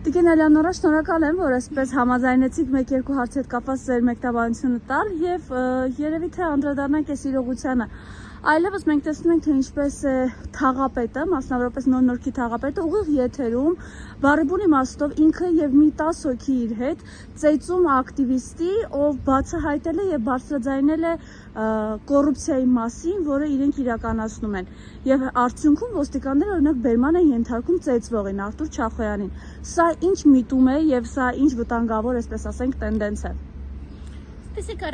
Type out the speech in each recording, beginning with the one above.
Տիկին Էլեոնորա, շնորհակալ եմ, որ այսպես համաձայնեցիք մեկ-երկու հարցի հետ կապված ձեր մեկնաբանությունը տալ եւ երևի թե անդրադառնանք այս իրողությանը։ Այլևս մենք տեսնում ենք, թե ինչպես է թաղապետը, մասնավորապես նոր-նորքի թաղապետը ուղիղ եթերում բառի իմաստով ինքը եւ մի 10 հոգի իր հետ ծեծում ակտիվիստի, ով բացահայտել է եւ բարձրաձայնել է կոռուպցիայի մասին, որը իրենք իրականացնում են։ Եվ արդյունքում ոստիկանները օրինակ բերման են ենթարկում ծեծվողին Արտուր Չախոյանին։ Սա ինչ միտում է եւ սա ինչ վտանգավոր, այսպես ասենք, տենդենս է։ Տեսեք,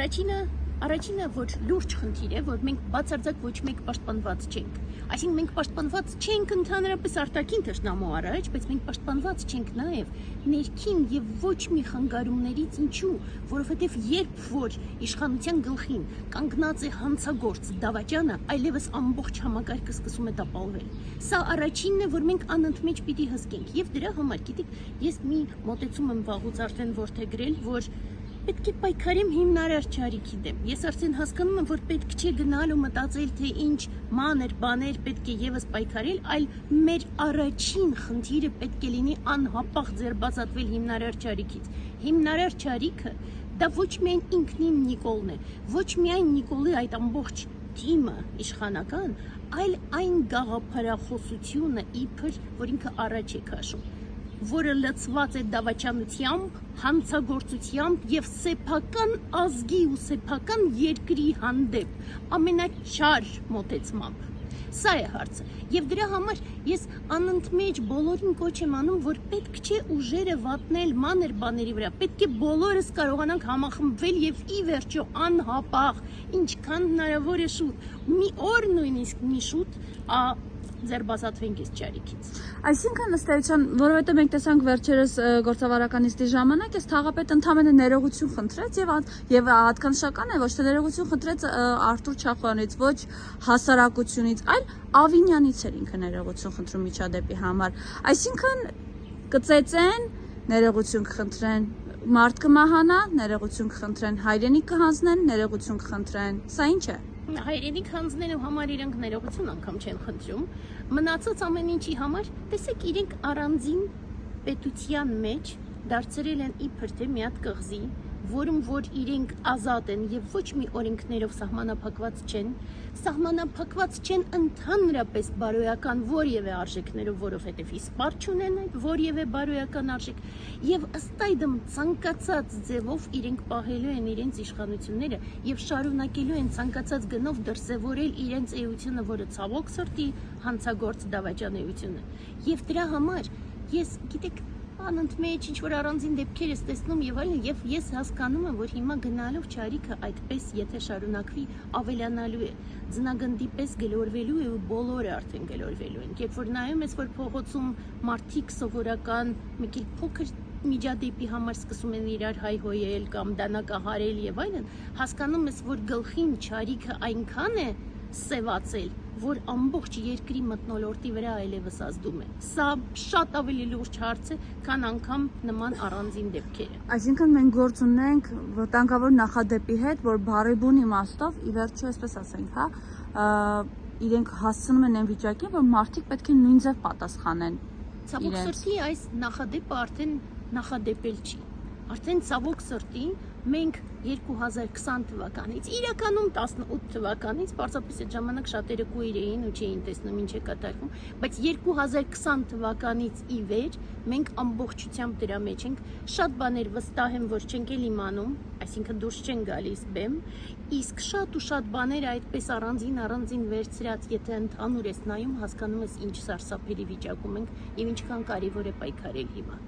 առաջինը որ լուրջ խնդիր է, որ մենք բացարձակ ոչ մեկ պաշտպանված չենք։ Այսինքն մենք պաշտպանված չենք ընդհանրապես արտաքին թշնամու առաջ, բայց մենք պաշտպանված չենք նաև ներքին եւ ոչ մի խանգարումներից, ինչու, որովհետեւ երբ որ իշխանության գլխին կանգնած է հանցագործ Դավաճանը, այլևս ամբողջ համակարգը սկսում է տապալվել։ Սա առաջինն է, որ մենք անընդմեջ պիտի հսկենք եւ դրա համար, գիտեք, ես մի մոտեցում եմ վաղուց արդեն որդեգրել, որ պետք է պայքարեմ հիմնարար չարիքի դեմ։ Ես արդեն հասկանում եմ, որ պետք չէ գնալ ու մտածել, թե ինչ մանր բաներ պետք է եւս պայքարել, այլ մեր առաջին խնդիրը պետք է լինի անհապաղ ձերբազատվել հիմնարար չարիքից։ Հիմնարար չարիքը դա ոչ միայն ինքնին Նիկոլն է, ոչ միայն Նիկոլի այդ ամբողջ թիմը իշխանական, այլ այն գաղափարախոսությունը իբր, որ ինքը առաջ է քաշում, որը լցված է դավաճանությամբ, հանցագործությամբ եւ սեփական ազգի ու սեփական երկրի հանդեպ ամենաչար մոտեցմամբ։ Սա է հարցը։ Եվ դրա համար ես անընդմեջ բոլորին կոչ եմ անում, որ պետք չէ ուժերը վատնել մանր բաների վրա։ Պետք է բոլորս կարողանանք համախմբվել եւ ի վերջո անհապաղ, ինչքան հնարավոր է շուտ, մի օր նույնիսկ մի շուտ ձերբազատվենք այս չարիքից։ Այսինքն ըստ էության, որովհետեւ մենք տեսանք վերջերս գործավարականիստի ժամանակ, այս թաղապետը ընդհանրապես ներողություն խնդրեց եւ հատկանշական է, ոչ թե ներողություն խնդրեց Արտուր Չախոյանից, ոչ հասարակությունից, այլ Ավինյանից էր ինքը ներողություն խնդրում միջադեպի համար։ Այսինքն կծեծեն, ներողություն կխնդրեն, մարդ կմահանա, ներողություն կխնդրեն, հայրենիք կհանձնեն, ներողություն կխնդրեն։ Սա ինչ է։ Հայրենիք հանձնելու համար իրենք ներողություն անգամ չեն խնդրում, մնացած ամեն ինչի համար, տեսեք, իրենք առանձին պետության մեջ դարձրել են իբր թե մի հատ կղզի, որում որ իրենք ազատ են եւ ոչ մի օրենքներով սահմանափակված չեն ընդհանրապես բարոյական որևէ արժեքներով, որովհետեւ իսպար չունեն այդ որևէ բարոյական արժեք եւ ըստ այդմ ցանկացած ձևով իրենք պահելու են իրենց իշխանությունները եւ շարունակելու են ցանկացած գնով դրսեւորել իրենց էությունը, որը ցավոք սրտի հանցագործ Դավաճան էությունը։ Եվ դրա համար ես, գիտեք, անընդմեջ ինչ-որ առանձին դեպքեր ես տեսնում եւ այլն, եւ ես հասկանում եմ, որ հիմա գնալով չարիքը այդպես եթե շարունակվի ավելանալու է, ձնագնդի պես գլորվելու է ու բոլորը արդեն գլորվելու են։ Երբ որ նայում ես, որ փողոցում մարդիկ սովորական մի քիչ փոքր միջադեպի համար սկսում են իրար հայհոյել կամ դանակահարել եւ այլն, հասկանում ես, որ գլխին չարիքը այնքան է սևացել, որ ամբողջ երկրի մթնոլորտի վրա այլևս ազդում է։ Սա շատ ավելի լուրջ հարց է, քան անգամ նման առանձին դեպքերը։ Այսինքն մենք գործ ունենք վտանգավոր նախադեպի հետ, որ բարեբուն իմաստով, ի վերջո, այսպես ասենք, իրենք հասցնում են այն վիճակին, որ մարդիկ պետք է նույն ձև պատասխանեն։ Ցավոք սրտի այս նախադեպը արդեն նախադեպել չի։ Արդեն ցավոք սրտի մենք 2020 թվականից, իրականում 18 թվականից, պարզապես այդ ժամանակ շատերը կույր էին ու չէին տեսնում ինչ է կատարվում, բայց 2020 թվականից ի վեր մենք ամբողջությամբ դրա մեջ ենք, շատ բաներ վստահ եմ, որ չենք էլ իմանում, այսինքն դուրս չեն գալիս բեմ, իսկ շատ ու շատ բաներ այդպես առանձին վերցրած, եթե ընդհանուր ես նայում, հասկանում ես ինչ սարսափելի վիճակում ենք եւ ինչքան կարեւոր է պայքարել հիմա։